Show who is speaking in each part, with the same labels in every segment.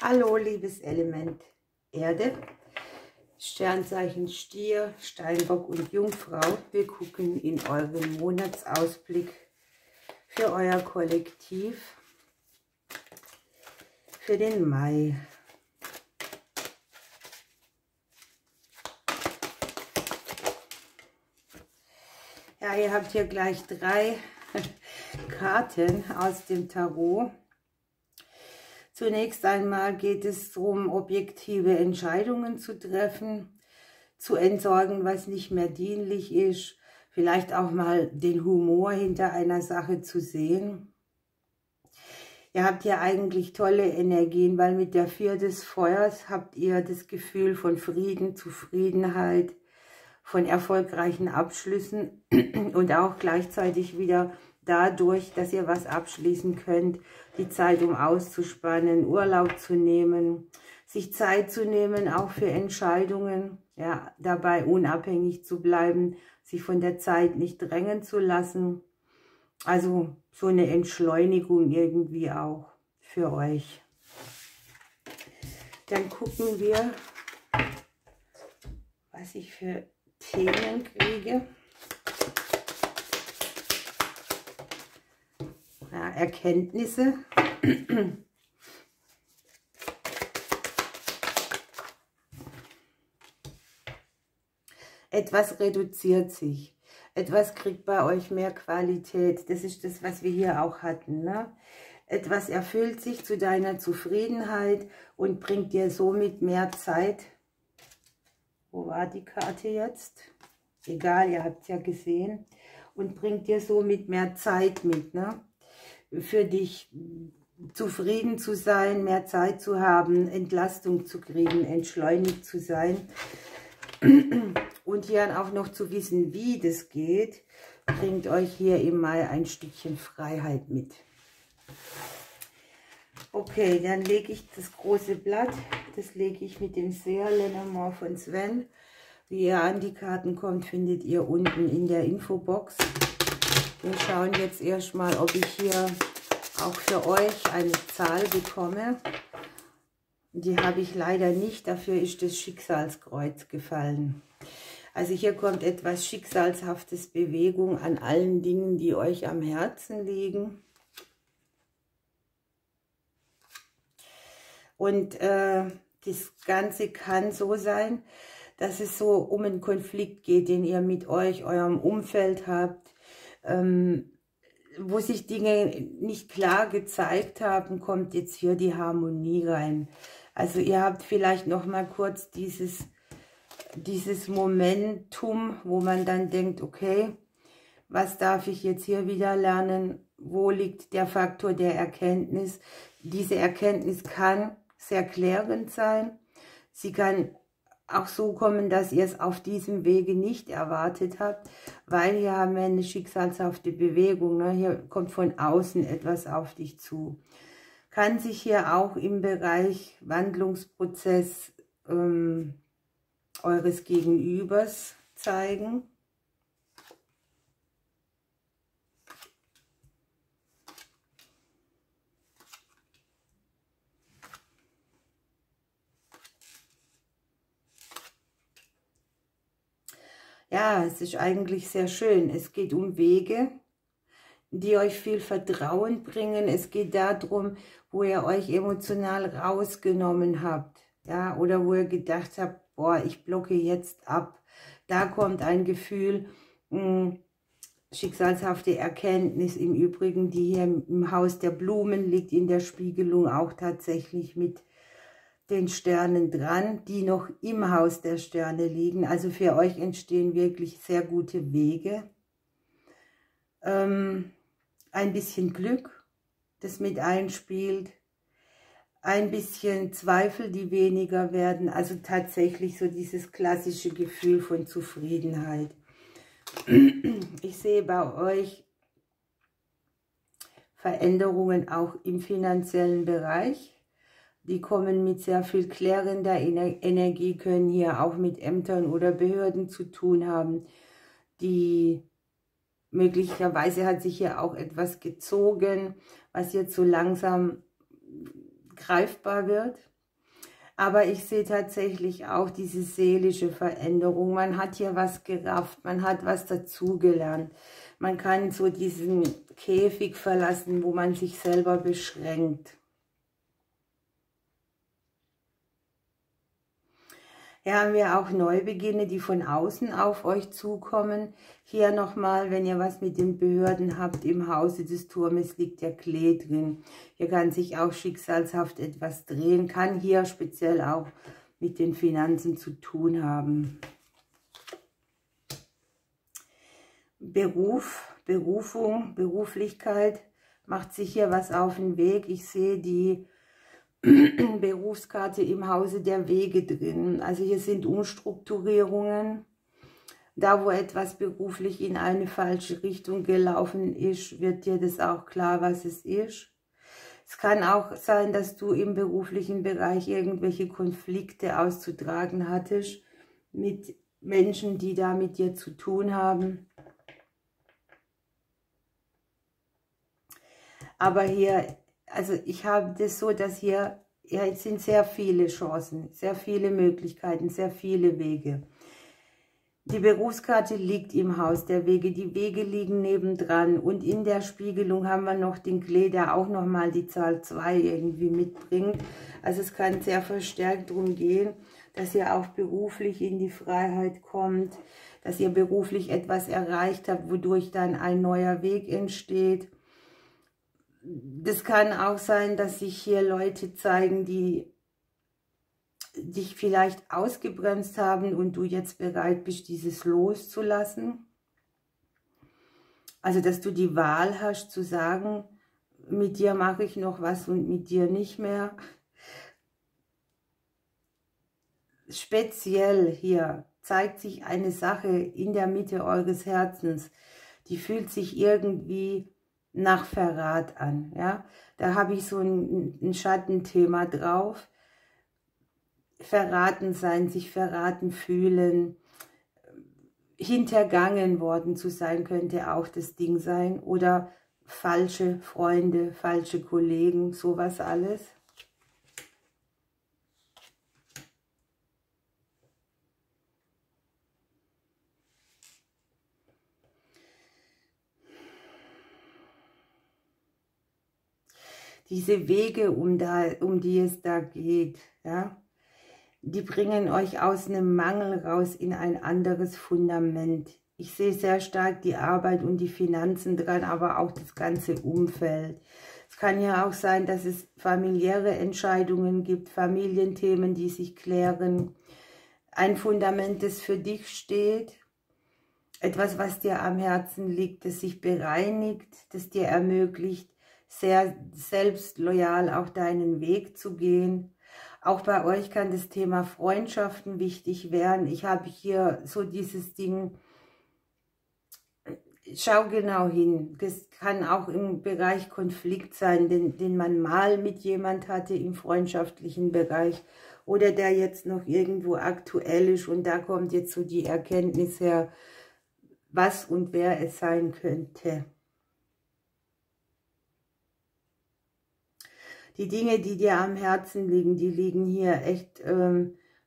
Speaker 1: Hallo, liebes Element Erde, Sternzeichen Stier, Steinbock und Jungfrau. Wir gucken in euren Monatsausblick für euer Kollektiv für den Mai. Ja, ihr habt hier gleich 3 Karten aus dem Tarot. Zunächst einmal geht es darum, objektive Entscheidungen zu treffen, zu entsorgen, was nicht mehr dienlich ist, vielleicht auch mal den Humor hinter einer Sache zu sehen. Ihr habt ja eigentlich tolle Energien, weil mit der 4 des Feuers habt ihr das Gefühl von Frieden, Zufriedenheit, von erfolgreichen Abschlüssen und auch gleichzeitig wieder dadurch, dass ihr was abschließen könnt, die Zeit, um auszuspannen, Urlaub zu nehmen, sich Zeit zu nehmen, auch für Entscheidungen, ja, dabei unabhängig zu bleiben, sich von der Zeit nicht drängen zu lassen. Also so eine Entschleunigung irgendwie auch für euch. Dann gucken wir, was ich für Themen kriege. Ja, Erkenntnisse. Etwas reduziert sich. Etwas kriegt bei euch mehr Qualität. Das ist das, was wir hier auch hatten, ne? Etwas erfüllt sich zu deiner Zufriedenheit und bringt dir somit mehr Zeit. Wo war die Karte jetzt? Egal, ihr habt es ja gesehen. Und bringt dir somit mehr Zeit mit, ne? Für dich zufrieden zu sein, mehr Zeit zu haben, Entlastung zu kriegen, entschleunigt zu sein. Und hier auch noch zu wissen, wie das geht, bringt euch hier im Mai ein Stückchen Freiheit mit. Okay, dann lege ich das große Blatt, das lege ich mit dem Seher Lenormand von Sven. Wie ihr an die Karten kommt, findet ihr unten in der Infobox. Wir schauen jetzt erstmal, ob ich hier auch für euch eine Zahl bekomme. Die habe ich leider nicht, dafür ist das Schicksalskreuz gefallen. Also hier kommt etwas Schicksalshaftes, Bewegung an allen Dingen, die euch am Herzen liegen. Und das Ganze kann so sein, dass es so um einen Konflikt geht, den ihr mit euch, eurem Umfeld habt, wo sich Dinge nicht klar gezeigt haben, kommt jetzt hier die Harmonie rein. Also ihr habt vielleicht noch mal kurz dieses Momentum, wo man dann denkt, okay, was darf ich jetzt hier wieder lernen? Wo liegt der Faktor der Erkenntnis? Diese Erkenntnis kann sehr klärend sein. Sie kann auch so kommen, dass ihr es auf diesem Wege nicht erwartet habt, weil hier haben wir eine schicksalshafte Bewegung, ne? Hier kommt von außen etwas auf dich zu. Kann sich hier auch im Bereich Wandlungsprozess eures Gegenübers zeigen. Ja, es ist eigentlich sehr schön. Es geht um Wege, die euch viel Vertrauen bringen. Es geht darum, wo ihr euch emotional rausgenommen habt, ja, oder wo ihr gedacht habt, boah, ich blocke jetzt ab. Da kommt ein Gefühl, schicksalshafte Erkenntnis im Übrigen, die hier im Haus der Blumen liegt, in der Spiegelung auch tatsächlich mit den Sternen dran, die noch im Haus der Sterne liegen. Also für euch entstehen wirklich sehr gute Wege. Ein bisschen Glück, das mit einspielt. Ein bisschen Zweifel, die weniger werden. Also tatsächlich so dieses klassische Gefühl von Zufriedenheit. Ich sehe bei euch Veränderungen auch im finanziellen Bereich. Die kommen mit sehr viel klärender Energie, können hier auch mit Ämtern oder Behörden zu tun haben. Die möglicherweise hat sich hier auch etwas gezogen, was jetzt so langsam greifbar wird. Aber ich sehe tatsächlich auch diese seelische Veränderung. Man hat hier was gerafft, man hat was dazugelernt. Man kann so diesen Käfig verlassen, wo man sich selber beschränkt. Hier haben wir auch Neubeginne, die von außen auf euch zukommen. Hier nochmal, wenn ihr was mit den Behörden habt, im Hause des Turmes liegt der Klee drin. Hier kann sich auch schicksalshaft etwas drehen, kann hier speziell auch mit den Finanzen zu tun haben. Berufung, Beruflichkeit, macht sich hier was auf den Weg. Ich sehe die Berufskarte im Hause der Wege drin. Also hier sind Umstrukturierungen. Da, wo etwas beruflich in eine falsche Richtung gelaufen ist, wird dir das auch klar, was es ist. Es kann auch sein, dass du im beruflichen Bereich irgendwelche Konflikte auszutragen hattest mit Menschen, die da mit dir zu tun haben. Aber hier, also ich habe das so, dass hier, ja, es sind sehr viele Chancen, sehr viele Möglichkeiten, sehr viele Wege. Die Berufskarte liegt im Haus der Wege, die Wege liegen nebendran und in der Spiegelung haben wir noch den Klee, der auch nochmal die Zahl 2 irgendwie mitbringt. Also es kann sehr verstärkt darum gehen, dass ihr auch beruflich in die Freiheit kommt, dass ihr beruflich etwas erreicht habt, wodurch dann ein neuer Weg entsteht. Das kann auch sein, dass sich hier Leute zeigen, die dich vielleicht ausgebremst haben und du jetzt bereit bist, dieses loszulassen. Also, dass du die Wahl hast zu sagen, mit dir mache ich noch was und mit dir nicht mehr. Speziell hier zeigt sich eine Sache in der Mitte eures Herzens, die fühlt sich irgendwie nach Verrat an. Ja? Da habe ich so ein Schattenthema drauf. Verraten sein, sich verraten fühlen, hintergangen worden zu sein, könnte auch das Ding sein. Oder falsche Freunde, falsche Kollegen, sowas alles. Diese Wege, um die es da geht, ja, die bringen euch aus einem Mangel raus in ein anderes Fundament. Ich sehe sehr stark die Arbeit und die Finanzen dran, aber auch das ganze Umfeld. Es kann ja auch sein, dass es familiäre Entscheidungen gibt, Familienthemen, die sich klären. Ein Fundament, das für dich steht. Etwas, was dir am Herzen liegt, das sich bereinigt, das dir ermöglicht, sehr selbstloyal auch deinen Weg zu gehen. Auch bei euch kann das Thema Freundschaften wichtig werden. Ich habe hier so dieses Ding, schau genau hin. Das kann auch im Bereich Konflikt sein, den man mal mit jemand hatte im freundschaftlichen Bereich oder der jetzt noch irgendwo aktuell ist und da kommt jetzt so die Erkenntnis her, was und wer es sein könnte. Die Dinge, die dir am Herzen liegen, die liegen hier echt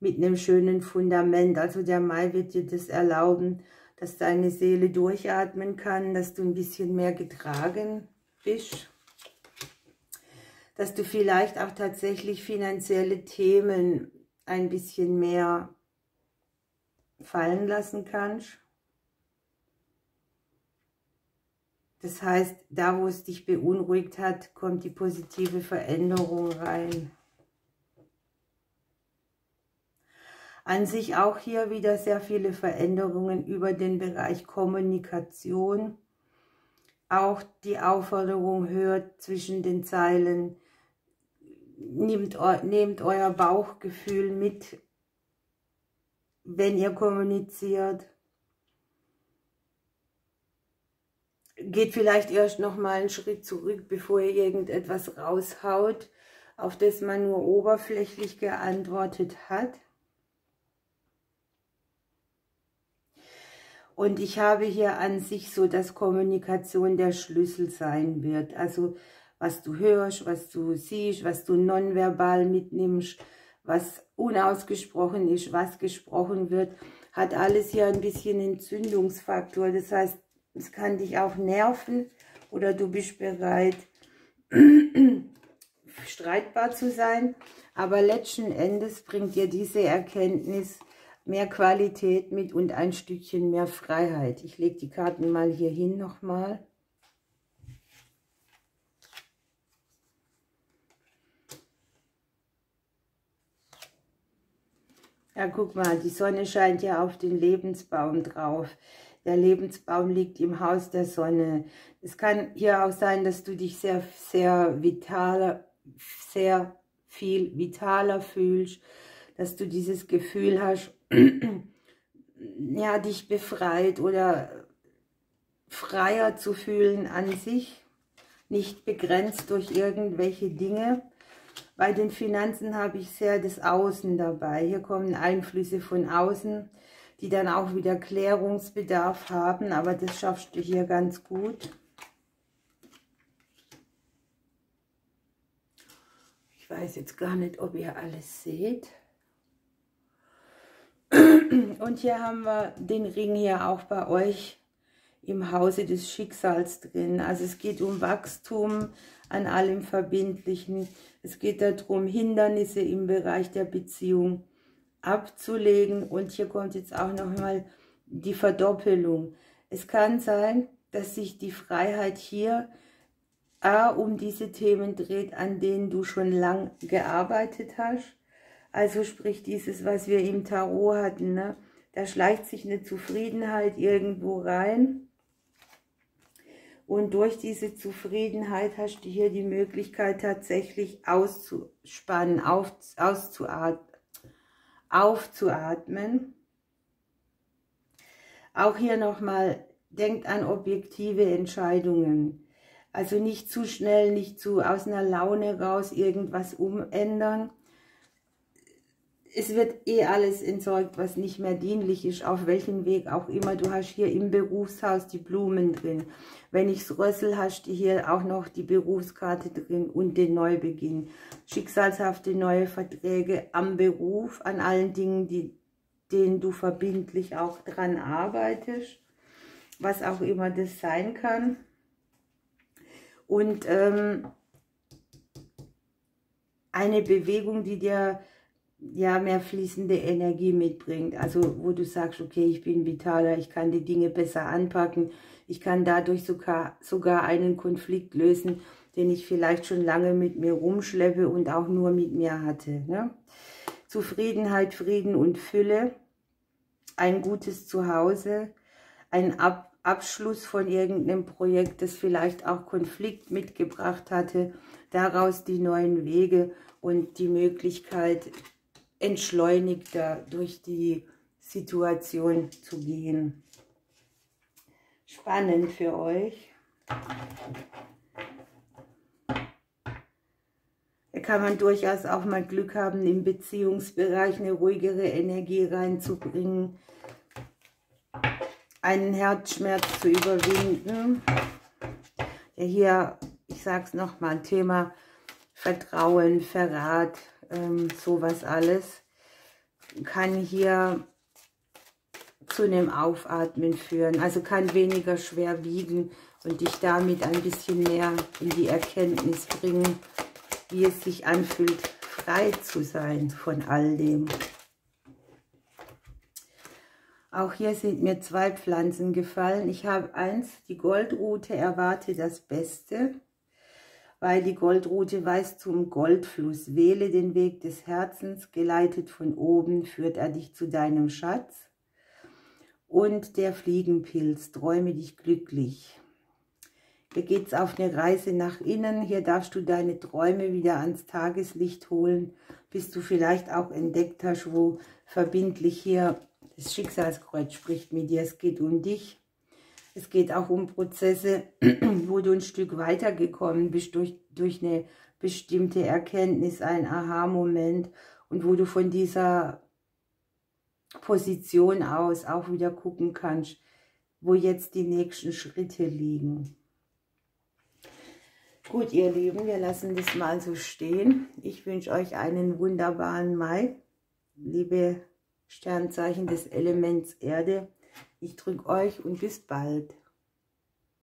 Speaker 1: mit einem schönen Fundament. Also der Mai wird dir das erlauben, dass deine Seele durchatmen kann, dass du ein bisschen mehr getragen bist. Dass du vielleicht auch tatsächlich finanzielle Themen ein bisschen mehr fallen lassen kannst. Das heißt, da wo es dich beunruhigt hat, kommt die positive Veränderung rein. An sich auch hier wieder sehr viele Veränderungen über den Bereich Kommunikation. Auch die Aufforderung, hört zwischen den Zeilen, nehmt euer Bauchgefühl mit, wenn ihr kommuniziert. Geht vielleicht erst noch mal einen Schritt zurück, bevor ihr irgendetwas raushaut, auf das man nur oberflächlich geantwortet hat. Und ich habe hier an sich so, dass Kommunikation der Schlüssel sein wird. Also was du hörst, was du siehst, was du nonverbal mitnimmst, was unausgesprochen ist, was gesprochen wird, hat alles hier ein bisschen Entzündungsfaktor. Das heißt, es kann dich auch nerven oder du bist bereit, streitbar zu sein. Aber letzten Endes bringt dir diese Erkenntnis mehr Qualität mit und ein Stückchen mehr Freiheit. Ich lege die Karten mal hier hin nochmal. Ja, guck mal, die Sonne scheint ja auf den Lebensbaum drauf. Der Lebensbaum liegt im Haus der Sonne. Es kann hier auch sein, dass du dich sehr viel vitaler fühlst, dass du dieses Gefühl hast, ja, dich befreit oder freier zu fühlen an sich, nicht begrenzt durch irgendwelche Dinge. Bei den Finanzen habe ich sehr das Außen dabei. Hier kommen Einflüsse von außen, die dann auch wieder Klärungsbedarf haben, aber das schaffst du hier ganz gut. Ich weiß jetzt gar nicht, ob ihr alles seht. Und hier haben wir den Ring hier auch bei euch im Hause des Schicksals drin. Also es geht um Wachstum an allem Verbindlichen. Es geht darum, Hindernisse im Bereich der Beziehung abzulegen. Und hier kommt jetzt auch nochmal die Verdoppelung. Es kann sein, dass sich die Freiheit hier um diese Themen dreht, an denen du schon lang gearbeitet hast. Also sprich dieses, was wir im Tarot hatten, ne? Da schleicht sich eine Zufriedenheit irgendwo rein. Und durch diese Zufriedenheit hast du hier die Möglichkeit tatsächlich auszuspannen, aufzuatmen. Auch hier nochmal, denkt an objektive Entscheidungen. Also nicht zu schnell, nicht zu aus einer Laune raus irgendwas umändern. Es wird eh alles entsorgt, was nicht mehr dienlich ist, auf welchem Weg auch immer. Du hast hier im Berufshaus die Blumen drin. Wenn ich es rössel, hast du hier auch noch die Berufskarte drin und den Neubeginn. Schicksalshafte neue Verträge am Beruf, an allen Dingen, denen du verbindlich auch dran arbeitest. Was auch immer das sein kann. Und eine Bewegung, die dir ja mehr fließende Energie mitbringt, also wo du sagst, okay, ich bin vitaler, ich kann die Dinge besser anpacken, ich kann dadurch sogar einen Konflikt lösen, den ich vielleicht schon lange mit mir rumschleppe und auch nur mit mir hatte. Ne? Zufriedenheit, Frieden und Fülle, ein gutes Zuhause, ein Abschluss von irgendeinem Projekt, das vielleicht auch Konflikt mitgebracht hatte, daraus die neuen Wege und die Möglichkeit, entschleunigter durch die Situation zu gehen. Spannend für euch. Da kann man durchaus auch mal Glück haben, im Beziehungsbereich eine ruhigere Energie reinzubringen, einen Herzschmerz zu überwinden. Ja, hier, ich sage es nochmal, Thema Vertrauen, Verrat, sowas alles, kann hier zu einem Aufatmen führen. Also kann weniger schwer wiegen und dich damit ein bisschen mehr in die Erkenntnis bringen, wie es sich anfühlt, frei zu sein von all dem. Auch hier sind mir 2 Pflanzen gefallen. Ich habe eins, die Goldrute, erwarte das Beste, weil die Goldrute weist zum Goldfluss. Wähle den Weg des Herzens, geleitet von oben führt er dich zu deinem Schatz. Und der Fliegenpilz, träume dich glücklich. Hier geht es auf eine Reise nach innen. Hier darfst du deine Träume wieder ans Tageslicht holen, bis du vielleicht auch entdeckt hast, wo verbindlich hier das Schicksalskreuz spricht mit dir. Es geht um dich. Es geht auch um Prozesse, wo du ein Stück weitergekommen bist durch eine bestimmte Erkenntnis, ein Aha-Moment und wo du von dieser Position aus auch wieder gucken kannst, wo jetzt die nächsten Schritte liegen. Gut, ihr Lieben, wir lassen das mal so stehen. Ich wünsche euch einen wunderbaren Mai. Liebe Sternzeichen des Elements Erde, ich drücke euch und bis bald.